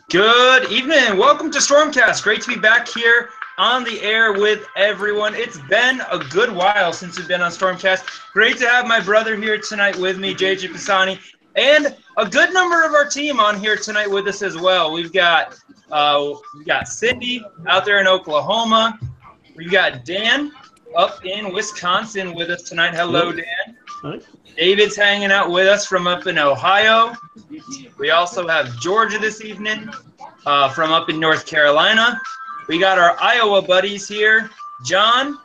Good evening. Welcome to StormCast. Great to be back here on the air with everyone. It's been a good while since we've been on StormCast. Great to have my brother here tonight with me, JJ Pisani, and a good number of our team on here tonight with us as well. We've got Cindy out there in Oklahoma. We've got Dan up in Wisconsin with us tonight. Hello, Dan. Hi. David's hanging out with us from up in Ohio. We also have Georgia this evening from up in North Carolina. We got our Iowa buddies here, John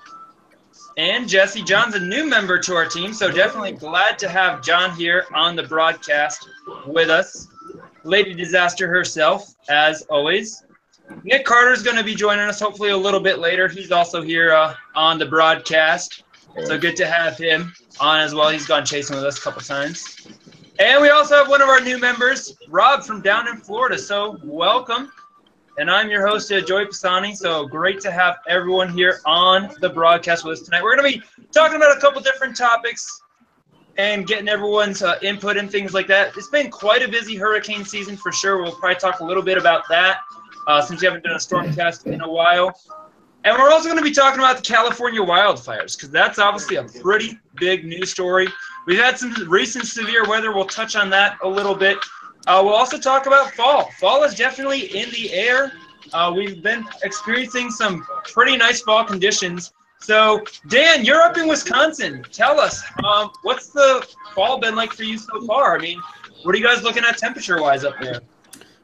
and Jesse. John's a new member to our team, so definitely glad to have John here on the broadcast with us. Lady Disaster herself, as always. Nick Carter's going to be joining us hopefully a little bit later. He's also here on the broadcast, so good to have him on as well. He's gone chasing with us a couple times. And we also have one of our new members, Rob from down in Florida. So welcome. And I'm your host, Joey Pisani. So great to have everyone here on the broadcast with us tonight. We're going to be talking about a couple different topics and getting everyone's input and things like that. It's been quite a busy hurricane season for sure. We'll probably talk a little bit about that since we haven't done a StormCast in a while. And we're also going to be talking about the California wildfires because that's obviously a pretty big news story. We've had some recent severe weather. We'll touch on that a little bit. We'll also talk about fall. Fall is definitely in the air. We've been experiencing some pretty nice fall conditions. So, Dan, you're up in Wisconsin. Tell us, what's the fall been like for you so far? I mean, what are you guys looking at temperature-wise up there?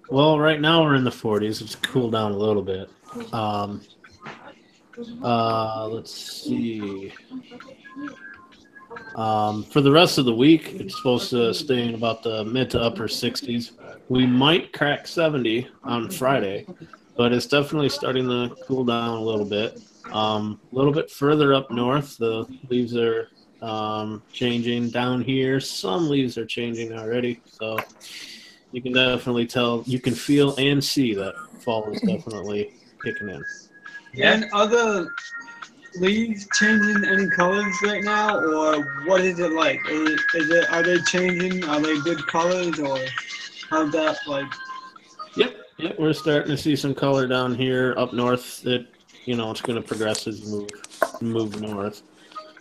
Well, right now we're in the 40s. It's cooled down a little bit. Let's see. For the rest of the week, it's supposed to stay in about the mid to upper 60s. We might crack 70 on Friday, but it's definitely starting to cool down a little bit. A little bit further up north, the leaves are changing. Down here, some leaves are changing already, so you can definitely tell, you can feel and see that fall is definitely kicking in. Yeah. And are the leaves changing any colors right now, or what is it like? Are they changing? Are they good colors, or how's that like? Yep, we're starting to see some color down here up north. It's going to progress as you move north.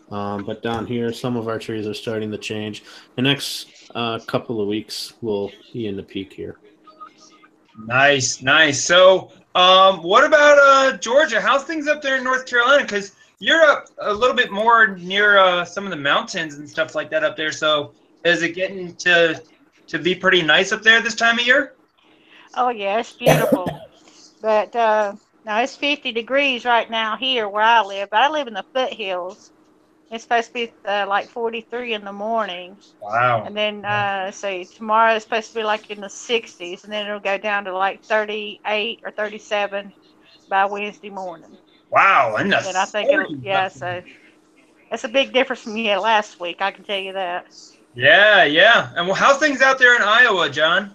But down here, some of our trees are starting to change. The next couple of weeks, we'll be in the peak here. Nice. So, what about Georgia? How's things up there in North Carolina? Because you're up a little bit more near some of the mountains and stuff like that up there. So, is it getting to be pretty nice up there this time of year? Oh yeah, it's beautiful. But now it's 50 degrees right now here where I live. But I live in the foothills. It's supposed to be like 43 in the morning. Wow. And then, tomorrow it's supposed to be like in the 60s, and then it'll go down to like 38 or 37 by Wednesday morning. Wow. And I think so it's a big difference from last week, I can tell you that. Yeah. And how's things out there in Iowa, John?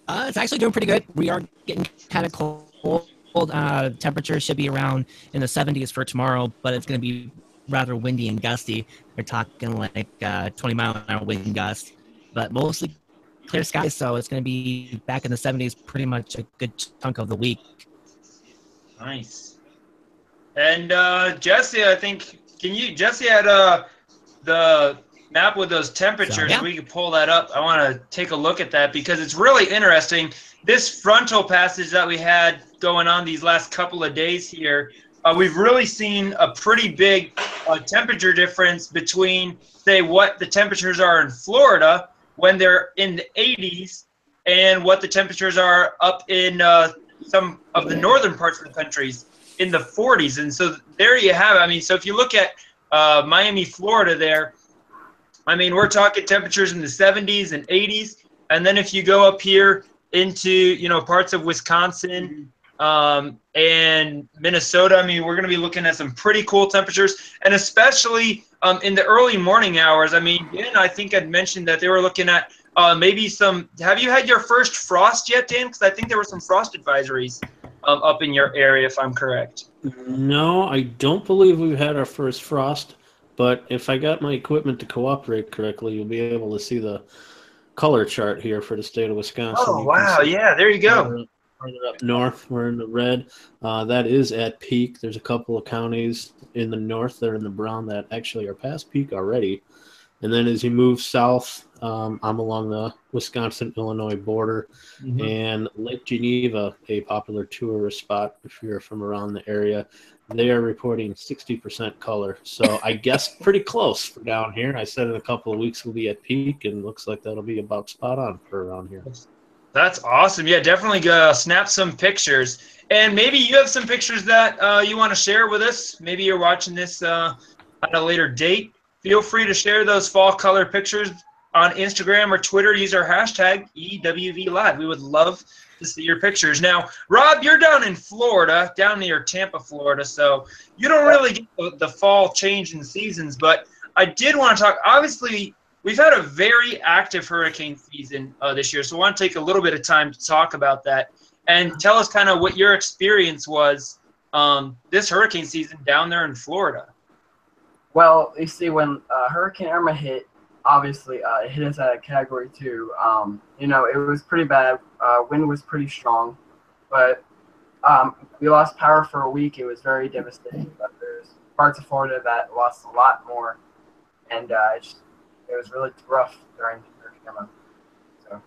It's actually doing pretty good. We are getting kind of cold. Temperature should be around in the 70s for tomorrow, but it's going to be rather windy and gusty. They're talking like 20-mile-an-hour wind gusts, but mostly clear skies, so it's going to be back in the 70s pretty much a good chunk of the week. Nice. And Jesse, I think, Jesse had the map with those temperatures. So, yeah. We could pull that up. I want to take a look at that because it's really interesting. This frontal passage that we had going on these last couple of days here, we've really seen a pretty big temperature difference between, say, what the temperatures are in Florida when they're in the 80s and what the temperatures are up in some of the northern parts of the countries in the 40s. And so there you have it. I mean, so if you look at Miami, Florida there, I mean, we're talking temperatures in the 70s and 80s. And then if you go up here into, parts of Wisconsin and Minnesota, I mean, we're going to be looking at some pretty cool temperatures. And especially in the early morning hours, I mean, Dan, I think I'd mentioned that they were looking at maybe some – have you had your first frost yet, Dan? Because I think there were some frost advisories up in your area, if I'm correct. No, I don't believe we've had our first frost. But if I got my equipment to cooperate correctly, you'll be able to see the color chart here for the state of Wisconsin. Oh, You can wow. see Yeah, there you go. further up north, we're in the red. That is at peak. There's a couple of counties in the north that are in the brown that actually are past peak already. And then as you move south, I'm along the Wisconsin-Illinois border, and Lake Geneva, a popular tourist spot if you're from around the area, they are reporting 60% color. So I guess pretty close for down here. I said in a couple of weeks we'll be at peak, and looks like that'll be about spot on for around here. That's awesome. Yeah, definitely snap some pictures. And maybe you have some pictures that you want to share with us. Maybe you're watching this at a later date. Feel free to share those fall color pictures on Instagram or Twitter. Use our hashtag EWVLive. We would love to see your pictures. Now, Rob, you're down in Florida, down near Tampa, Florida, so you don't really get the fall change in seasons. But I did want to talk, obviously, we've had a very active hurricane season this year, so I want to take a little bit of time to talk about that and tell us kind of what your experience was this hurricane season down there in Florida. Well, you see, when Hurricane Irma hit, obviously it hit us at a Category 2. You know, it was pretty bad. Wind was pretty strong, but we lost power for a week. It was very devastating. But there's parts of Florida that lost a lot more, and it was really rough during Hurricane Irma. So.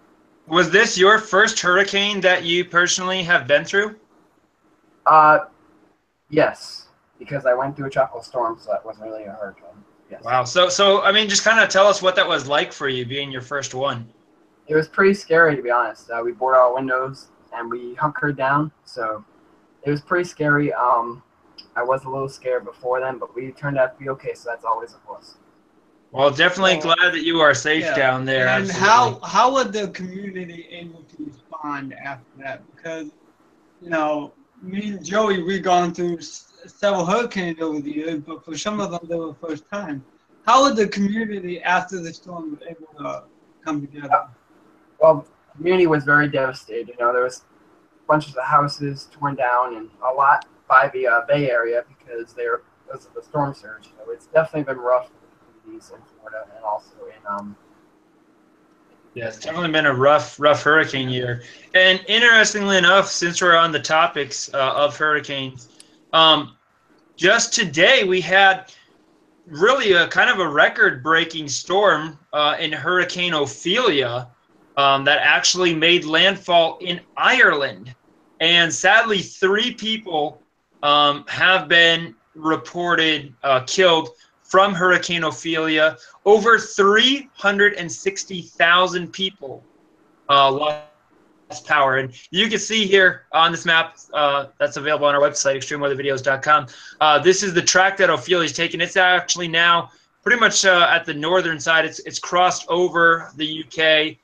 Was this your first hurricane that you personally have been through? Yes. Because I went through a tropical storm, so that wasn't really a hurricane. Yes. Wow. So I mean, just kind of tell us what that was like for you, being your first one. It was pretty scary, to be honest. We boarded our windows and we hunkered down, so it was pretty scary. I was a little scared before then, but we turned out to be okay, so that's always a plus. Well, definitely glad that you are safe down there. And how was the community able to respond after that? Because, you know, me and Joey, we've gone through several hurricanes over the years, but for some of them, they were the first time. How was the community after the storm able to come together? Well, the community was very devastated. You know, there was bunches of houses torn down and a lot by the Bay Area because of the storm surge. So it's definitely been rough for the communities in Florida and also in Yeah, it's definitely been a rough hurricane year. And interestingly enough, since we're on the topics of hurricanes, just today we had really a kind of a record-breaking storm in Hurricane Ophelia that actually made landfall in Ireland. And sadly, 3 people have been reported killed from Hurricane Ophelia. Over 360,000 people lost power. And you can see here on this map that's available on our website, extremeweathervideos.com. This is the track that Ophelia is taking. It's actually now pretty much at the northern side. It's crossed over the UK.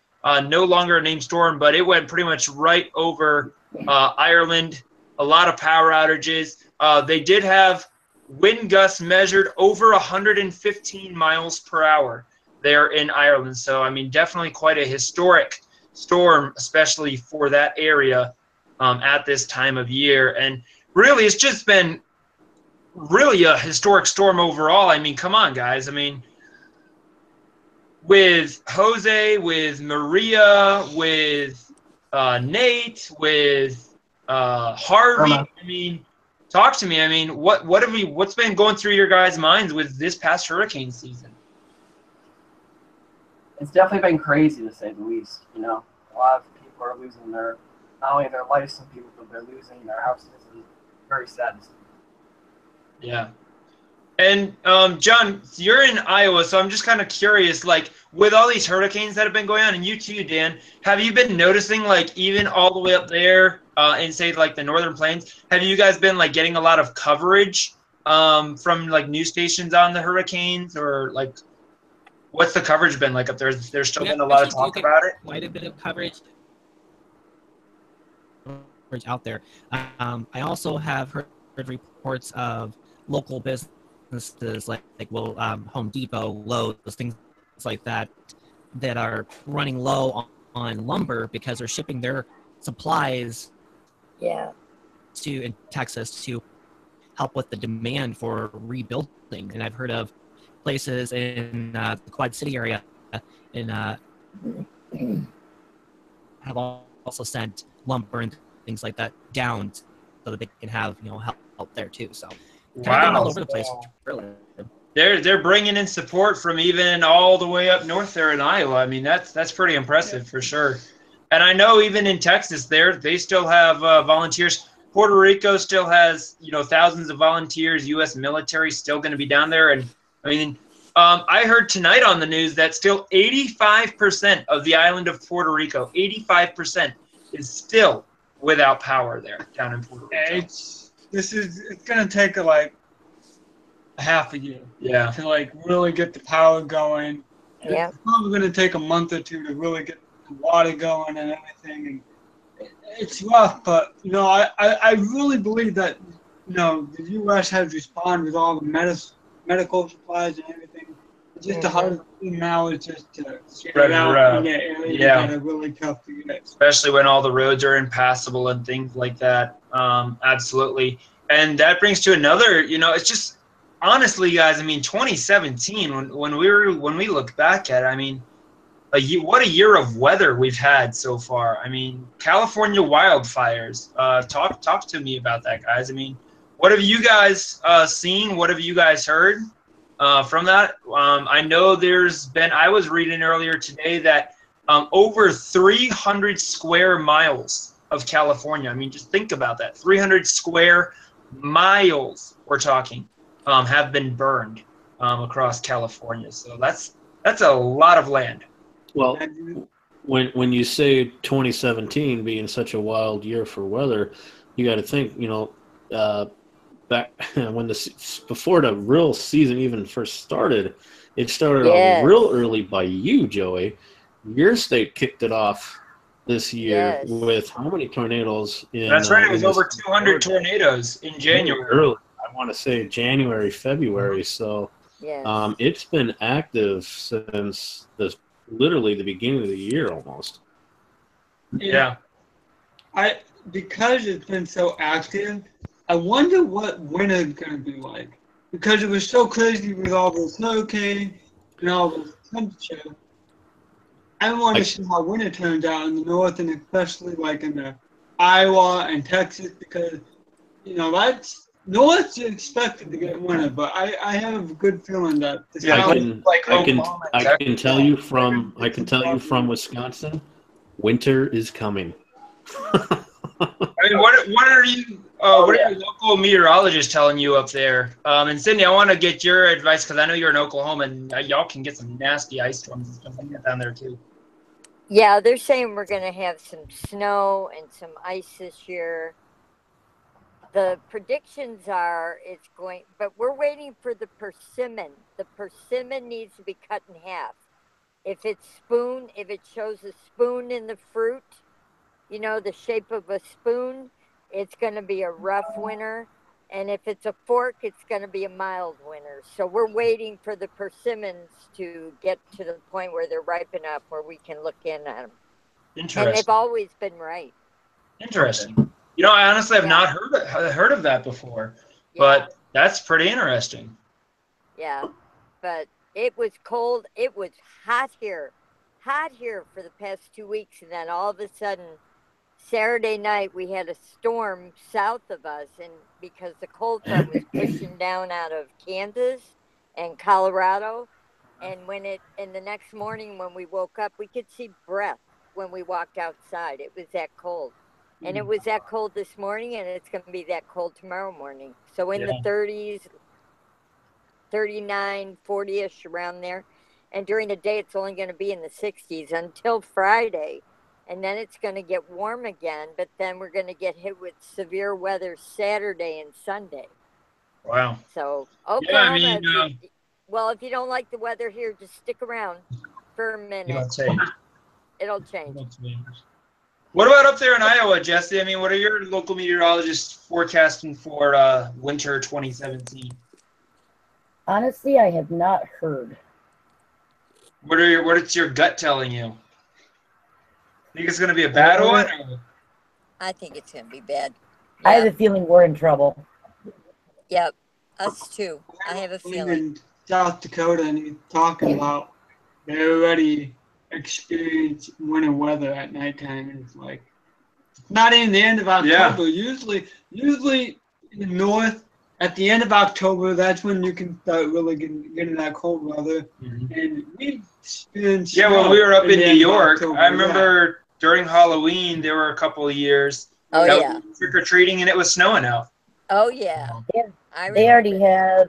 No longer a named storm, but it went pretty much right over Ireland. A lot of power outages. They did have wind gusts measured over 115 miles per hour there in Ireland. So, I mean, definitely quite a historic storm, especially for that area at this time of year. And really, it's just been really a historic storm overall. I mean, come on, guys. I mean, with Jose, with Maria, with Nate, with Harvey, I mean, talk to me. I mean, what's been going through your guys' minds with this past hurricane season? It's definitely been crazy, to say the least. You know, a lot of people are losing not only their lives, some people, but they're losing their houses, and very sad to see. Yeah. And John, you're in Iowa, so I'm just kind of curious, like, with all these hurricanes that have been going on, and you too, Dan, have you been noticing, like, even all the way up there in, say, like, the Northern Plains, have you guys been, like, getting a lot of coverage from, like, news stations on the hurricanes, or, like, what's the coverage been like up there? There's still been a lot of talk about it? Quite a bit of coverage out there. I also have heard reports of local businesses like Home Depot, Lowe's, things like that are running low on lumber because they're shipping their supplies in Texas to help with the demand for rebuilding. And I've heard of places in the Quad City area in have also sent lumber and things like that down so that they can have help there too. So kind of going all over the place. Really. They're bringing in support from even all the way up north there in Iowa. I mean, that's pretty impressive for sure. And I know even in Texas, they still have volunteers. Puerto Rico still has thousands of volunteers. U.S. military still going to be down there. And I mean, I heard tonight on the news that still 85% of the island of Puerto Rico, 85% is still without power there down in Puerto Rico. It's going to take like a half a year. Yeah. To like really get the power going. Yeah. It's probably going to take a month or two to really get the water going and everything. And it's rough, but I really believe that the U.S. has responded with all the medical supplies and everything. It's just the hardest thing now is just to spread it out in that area that are really tough to get. Especially when all the roads are impassable and things like that. Absolutely. And that brings to another, it's just honestly, guys, I mean, 2017, when we look back at it, I mean, what a year of weather we've had so far. I mean, California wildfires. Talk to me about that, guys. I mean, what have you guys seen? What have you guys heard from that? I know I was reading earlier today that over 300 square miles of California. I mean, just think about that. 300 square miles we're talking have been burned across California. So that's a lot of land. Well, when you say 2017 being such a wild year for weather, you got to think, back when before the real season even first started, it started off real early by you, Joey. Your state kicked it off this year with how many tornadoes? That's right. It was over 200 tornadoes in January. Early, I want to say January, February. So it's been active since literally the beginning of the year almost. Yeah. Because it's been so active, I wonder what winter's going to be like. Because it was so crazy with all those hurricanes and all the temperature. I want to see how winter turns out in the north, and especially like in the Iowa and Texas, because that's north's expected to get winter, but I have a good feeling that I can tell you from Wisconsin, winter is coming. I mean, what are your local meteorologists telling you up there? And Cindy, I want to get your advice because I know you're in Oklahoma, and y'all can get some nasty ice storms and stuff like that down there too. Yeah, they're saying we're going to have some snow and some ice this year. The predictions are but we're waiting for the persimmon. The persimmon needs to be cut in half. If it shows a spoon in the fruit, the shape of a spoon, it's going to be a rough winter. And if it's a fork, it's going to be a mild winter. So we're waiting for the persimmons to get to the point where they're ripe enough where we can look in at them. Interesting. And they've always been right. Interesting. I honestly have not heard of that before, but that's pretty interesting. Yeah, but it was cold. It was hot here for the past 2 weeks. And then all of a sudden, Saturday night, we had a storm south of us, and because the cold front was pushing down out of Kansas and Colorado, and the next morning when we woke up, we could see breath when we walked outside. It was that cold. And it was that cold this morning, and it's going to be that cold tomorrow morning. So in the 30s, 39, 40-ish around there. And during the day, it's only going to be in the 60s until Friday. And then it's going to get warm again, but then we're going to get hit with severe weather Saturday and Sunday. Wow. So, Oklahoma, if you don't like the weather here, just stick around for a minute. It'll change. What about up there in Iowa, Jesse? I mean, what are your local meteorologists forecasting for winter 2017? Honestly, I have not heard. What is your gut telling you? Think it's going to be a bad one? Or? I think it's going to be bad. I have a feeling we're in trouble. Yep, us too. I have a feeling. South Dakota, and he's talking about they already experienced winter weather at nighttime, and it's like not even the end of October. Usually in the north, at the end of October, that's when you can start really getting that cold weather. And we experienced when we were up in New York, October, I remember during Halloween there were a couple of years Oh that yeah. we were trick or treating and it was snowing out. Oh yeah. They already have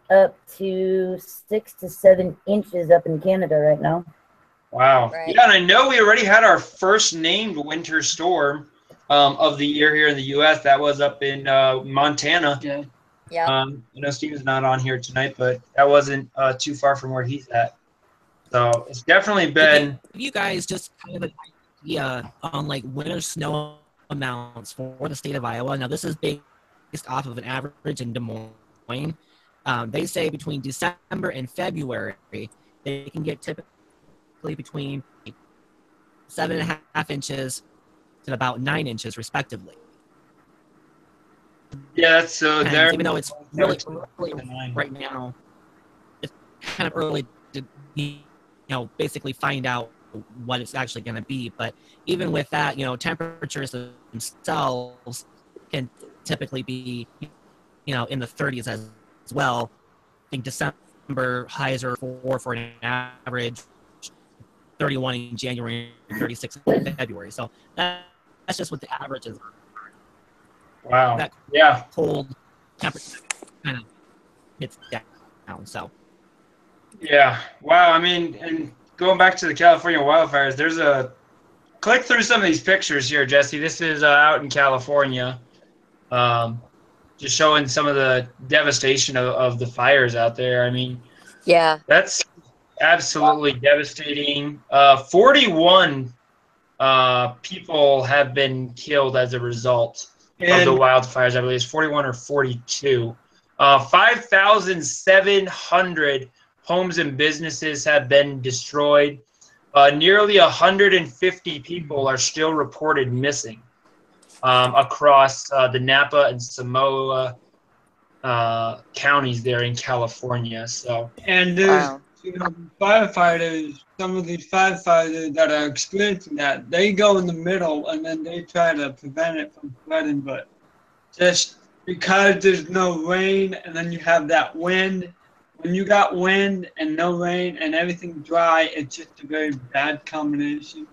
up to 6 to 7 inches up in Canada right now. Wow. Right. Yeah, and I know we already had our first named winter storm of the year here in the U.S. That was up in Montana. Yeah. Yeah. I know Steven's not on here tonight, but that wasn't too far from where he's at. So it's definitely been. Have you guys just kind of an idea on like winter snow amounts for the state of Iowa? Now this is based off of an average in Des Moines. They say between December and February they can get typically between 7.5 inches to about 9 inches, respectively. Yeah, that's so. And even though it's really early right now, it's kind of early to basically find out what it's actually going to be. But even with that, temperatures themselves can typically be, in the 30s as well. I think December highs are 4 for an average, 31 in January, 36 in February. So that's just what the averages are. Wow. That cold temperature kind of hits down. So. Yeah. Wow. I mean, and going back to the California wildfires, there's a click through some of these pictures here, Jesse. This is out in California, just showing some of the devastation of the fires out there. I mean, yeah, that's absolutely devastating. 41 people have been killed as a result of the wildfires. I believe it's 41 or 42. 5,700 homes and businesses have been destroyed. Nearly 150 people are still reported missing across the Napa and Sonoma counties there in California. So, and there's firefighters. Some of these firefighters that are experiencing that, they go in the middle and then they try to prevent it from spreading. But just because there's no rain and then you have that wind, when you got wind and no rain and everything dry, it's just a very bad combination.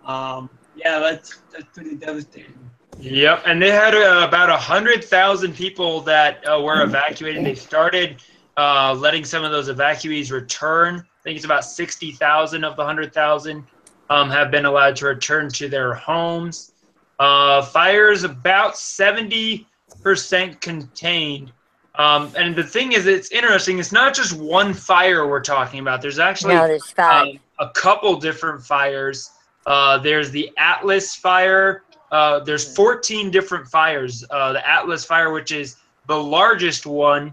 That's pretty devastating. Yep, and they had about 100,000 people that were evacuated. They started letting some of those evacuees return. I think it's about 60,000 of the 100,000 have been allowed to return to their homes. Fires about 70% contained. And the thing is, it's interesting. It's not just one fire we're talking about. There's actually there's 5. A couple different fires. There's the Atlas fire. There's 14 different fires. The Atlas fire, which is the largest one,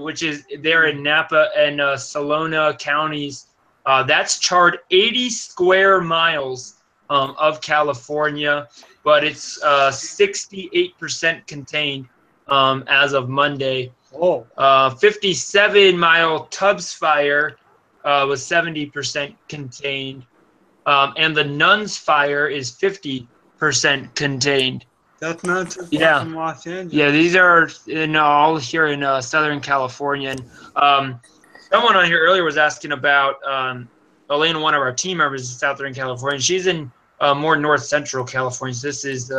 which is there in Napa and Sonoma counties. That's charred 80 square miles of California, but it's 68% contained as of Monday. 57-mile Tubbs fire was 70% contained, and the Nuns fire is 50% contained. That's not too far from Los Angeles. Yeah, these are all here in Southern California. And someone on here earlier was asking about Elaine, one of our team members in Southern California. She's in more north central California. So this is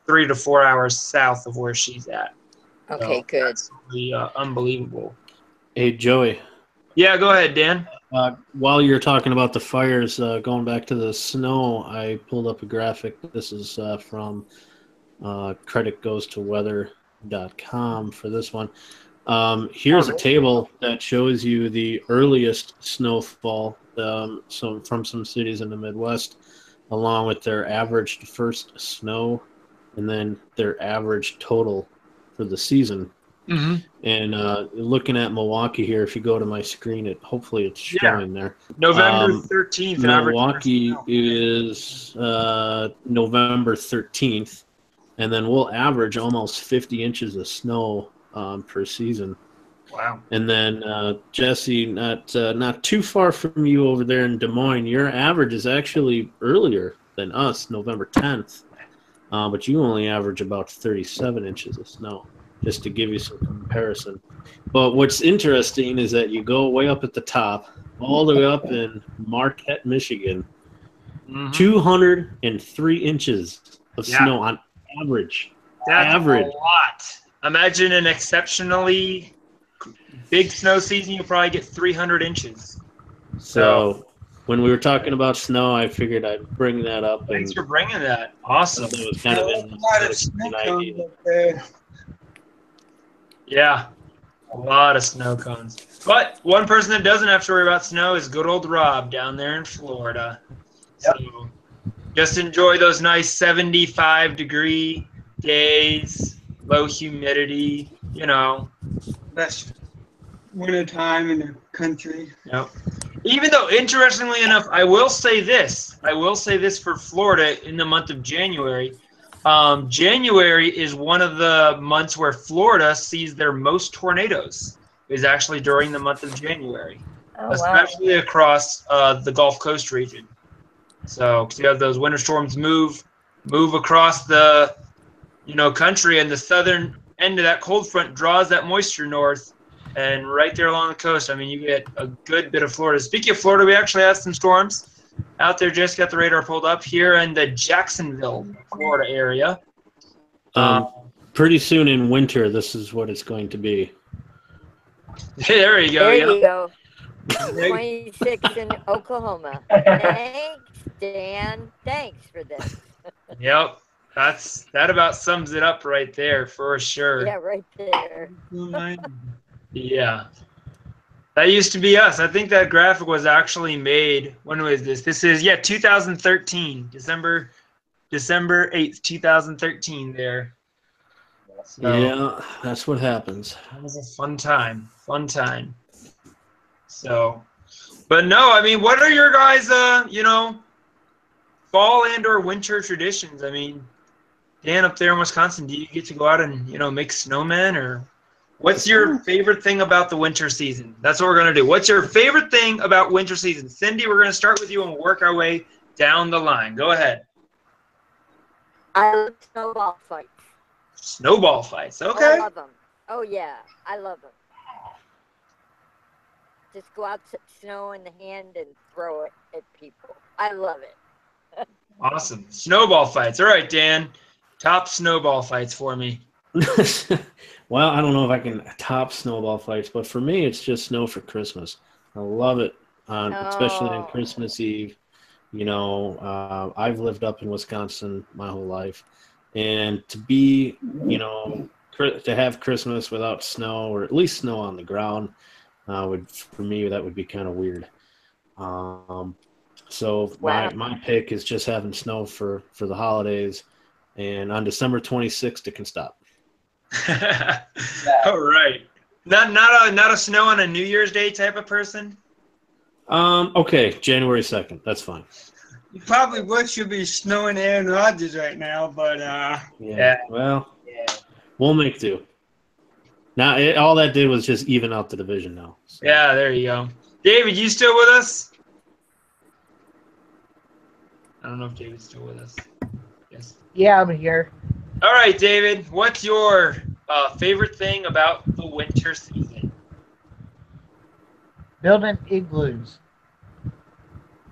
3 to 4 hours south of where she's at. Okay, good. Absolutely unbelievable. Hey, Joey. Yeah, go ahead, Dan. While you're talking about the fires, going back to the snow, I pulled up a graphic. This is from credit goes to weather.com for this one. Here's a table that shows you the earliest snowfall from some cities in the Midwest, along with their averaged first snow and then their average total for the season. Mm-hmm. And looking at Milwaukee here, if you go to my screen, hopefully it's showing there. November 13th. Milwaukee is November 13th, and then we'll average almost 50 inches of snow per season. Wow. And then Jesse, not too far from you over there in Des Moines, your average is actually earlier than us, November 10th. But you only average about 37 inches of snow, just to give you some comparison. But what's interesting is that you go way up at the top, all the way up in Marquette, Michigan, 203 inches of snow on average. That's a lot. Imagine an exceptionally big snow season, you'll probably get 300 inches. So when we were talking about snow, I figured I'd bring that up. Thanks for bringing that. Awesome. It was kind of a lot of snow cones up there. Yeah, a lot of snow cones. But one person that doesn't have to worry about snow is good old Rob down there in Florida. Yep. So just enjoy those nice 75-degree days, low humidity, you know. Best winter time in the country. Yep. Even though, interestingly enough, I will say this for Florida in the month of January. January is one of the months where Florida sees their most tornadoes, is actually during the month of January, especially across the Gulf Coast region. So 'cause you have those winter storms move across the country, and the southern end of that cold front draws that moisture north, and right there along the coast, I mean, you get a good bit of Florida. Speaking of Florida, we actually had some storms out there. Just got the radar pulled up here in the Jacksonville, Florida area. Pretty soon in winter, this is what it's going to be. There you go. There you go. 26 in Oklahoma. Thanks, Dan. Thanks for this. Yep. That about sums it up right there for sure. Yeah, right there. Yeah. That used to be us. I think that graphic was actually made. When was this? This is 2013. December 8th, 2013 there. So, yeah, that's what happens. That was a fun time. So, but no, I mean, what are your guys fall and or winter traditions? I mean, Dan, up there in Wisconsin, do you get to go out and, make snowmen, or what's your favorite thing about the winter season? That's what we're going to do. What's your favorite thing about winter season? Cindy, we're going to start with you and work our way down the line. Go ahead. I love snowball fights. Snowball fights. Okay. Oh, I love them. Oh, yeah. I love them. Just go out, snow in the hand, and throw it at people. I love it. Awesome. Snowball fights. All right, Dan. Top snowball fights for me. Well, I don't know if I can top snowball fights, but for me, it's just snow for Christmas. I love it, especially on Christmas Eve. I've lived up in Wisconsin my whole life, and to be, to have Christmas without snow, or at least snow on the ground, for me, that would be kind of weird. So my pick is just having snow for the holidays, and on December 26th, it can stop. All right. Not a snow on a New Year's Day type of person? Okay, January 2nd. That's fine. You probably wish you'd be snowing Aaron Rodgers right now, but Well, we'll make do. Now, all that did was just even out the division now. So. Yeah, there you go. David, you still with us? I don't know if David's still with us. Yes. Yeah, I'm here. All right, David, what's your favorite thing about the winter season? Building igloos.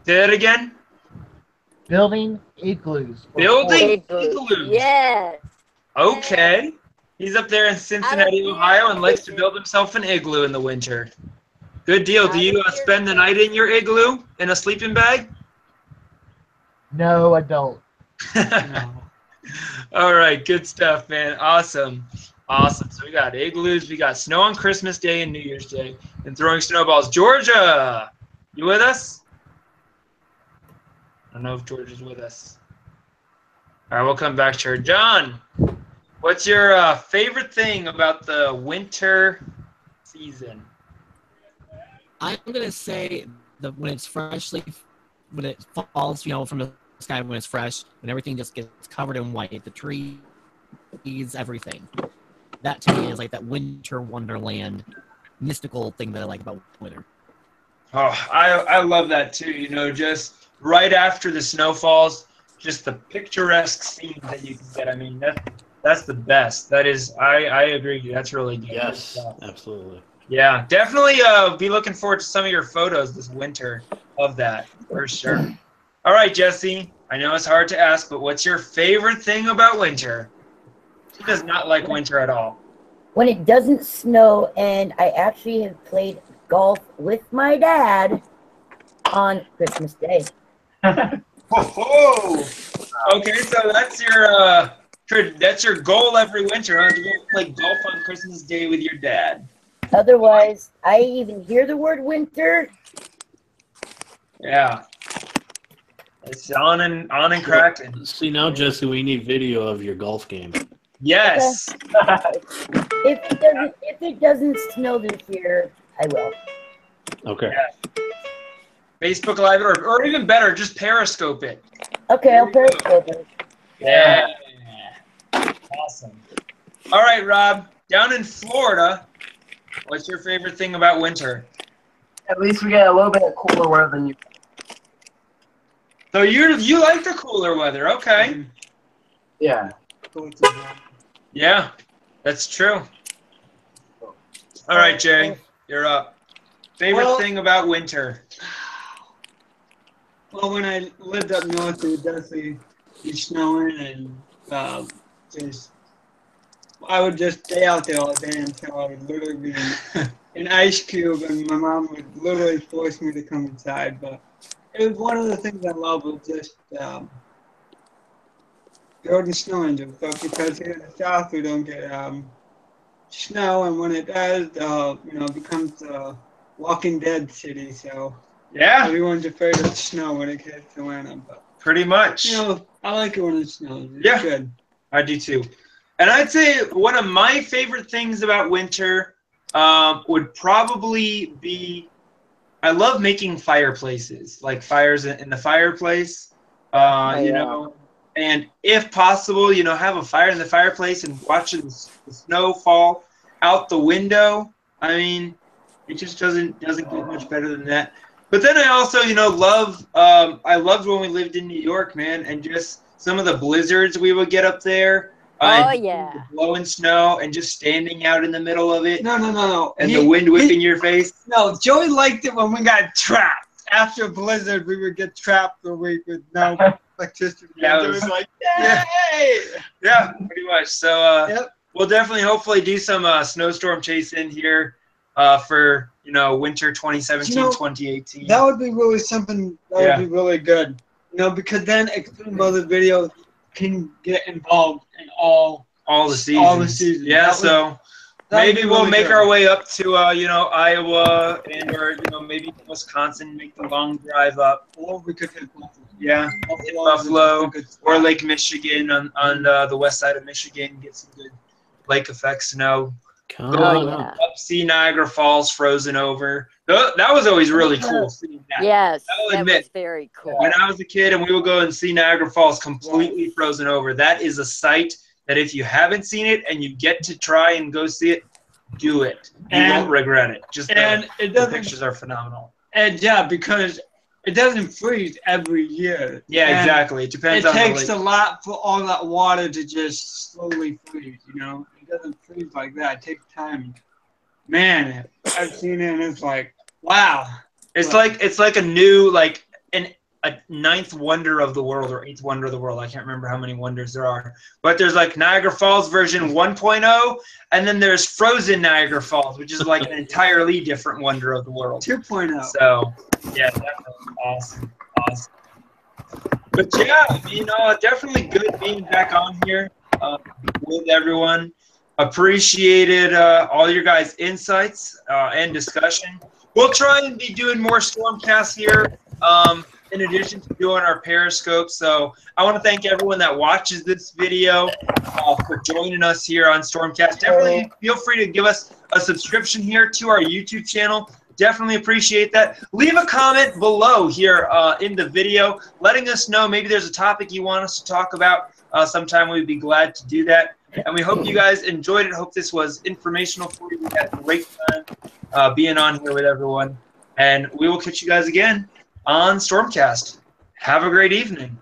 Say that again? Building igloos. Building igloos. Yes. Okay. He's up there in Cincinnati, Ohio, and likes to build himself an igloo in the winter. Good deal. Do you spend the night in your igloo in a sleeping bag? No, I don't. All right, good stuff, man. Awesome. So we got igloos, we got snow on Christmas Day and New Year's Day, and throwing snowballs. Georgia, you with us? I don't know if Georgia's with us. All right, we'll come back to her. John, what's your favorite thing about the winter season? I'm gonna say that when it falls, from the sky when it's fresh, when everything just gets covered in white, the trees, everything. That to me is like that winter wonderland mystical thing that I like about winter. Oh, I love that too. You know, just right after the snow falls, just the picturesque scene that you can get. I mean, that's the best. That is, I agree. That's really good. Yes, absolutely. Yeah, definitely be looking forward to some of your photos this winter of that, for sure. All right, Jesse, I know it's hard to ask, but what's your favorite thing about winter? She does not like winter at all. When it doesn't snow, and I actually have played golf with my dad on Christmas Day. Oh, okay, so that's your goal every winter, huh? To go play golf on Christmas Day with your dad. Otherwise, I even hear the word winter. Yeah. It's on and cracking. See, now, Jesse, we need video of your golf game. Yes. If it doesn't snow this year, I will. Okay. Yeah. Facebook Live it, or even better, just Periscope it. Okay, I'll Periscope it. Yeah. Awesome. All right, Rob, down in Florida, what's your favorite thing about winter? At least we get a little bit of cooler weather than you. So you like the cooler weather, okay? Yeah. Yeah, that's true. All right, Jay, you're up. Favorite thing about winter? Well, when I lived up north, it would definitely be snowing, and I would just stay out there all day until I would literally be an ice cube, and my mom would literally force me to come inside. But it was one of the things I love was just go to snow angels. So because here in the south we don't get snow, and when it does, it becomes a Walking Dead city. So yeah, everyone's afraid of snow when it gets to Atlanta. But pretty much. I like it when it snows. It's good. I do too. And I'd say one of my favorite things about winter would probably be, I love making fireplaces, like fires in the fireplace, you know, and if possible, have a fire in the fireplace and watching the snow fall out the window. I mean, it just doesn't get much better than that. But then I also, love, I loved when we lived in New York, man, and just some of the blizzards we would get up there. Oh, yeah. Blowing snow and just standing out in the middle of it. No. And the wind whipping your face. No, Joey liked it when we got trapped. After a blizzard, we would get trapped for a week with no electricity. Yeah, it was like, yay! Yeah, pretty much. So we'll definitely, hopefully, do some snowstorm chasing here for, winter 2017, 2018. That would be really something that would be really good. Because then extreme weather videos can get involved in all the seasons. Yeah, so maybe we'll make our way up to Iowa and or maybe Wisconsin, make the long drive up. Or we could hit Buffalo. Yeah, Buffalo or Lake Michigan on the west side of Michigan, get some good lake effect snow. Up, see Niagara Falls frozen over. That was always really cool. Seeing that. Yes, that was very cool. When I was a kid and we would go and see Niagara Falls completely frozen over, that is a sight that if you haven't seen it and you get to try and go see it, do it. You won't regret it. The pictures are phenomenal. And because it doesn't freeze every year. Yeah, exactly. It depends on the lake. It takes a lot for all that water to just slowly freeze, It doesn't freeze like that. It takes time. Man, I've seen it and it's like, wow. It's like a new, a ninth wonder of the world or eighth wonder of the world. I can't remember how many wonders there are. But there's like Niagara Falls version 1.0, and then there's Frozen Niagara Falls, which is like an entirely different wonder of the world. 2.0. So, yeah, definitely awesome. But yeah, definitely good being back on here with everyone. Appreciated all your guys' insights and discussion. We'll try and be doing more StormCasts here in addition to doing our Periscope. So I want to thank everyone that watches this video for joining us here on StormCast. Definitely feel free to give us a subscription here to our YouTube channel. Definitely appreciate that. Leave a comment below here in the video letting us know maybe there's a topic you want us to talk about. Sometime we'd be glad to do that. And we hope you guys enjoyed it. Hope this was informational for you. We had a great time. being on here with everyone. And we will catch you guys again on StormCast. Have a great evening.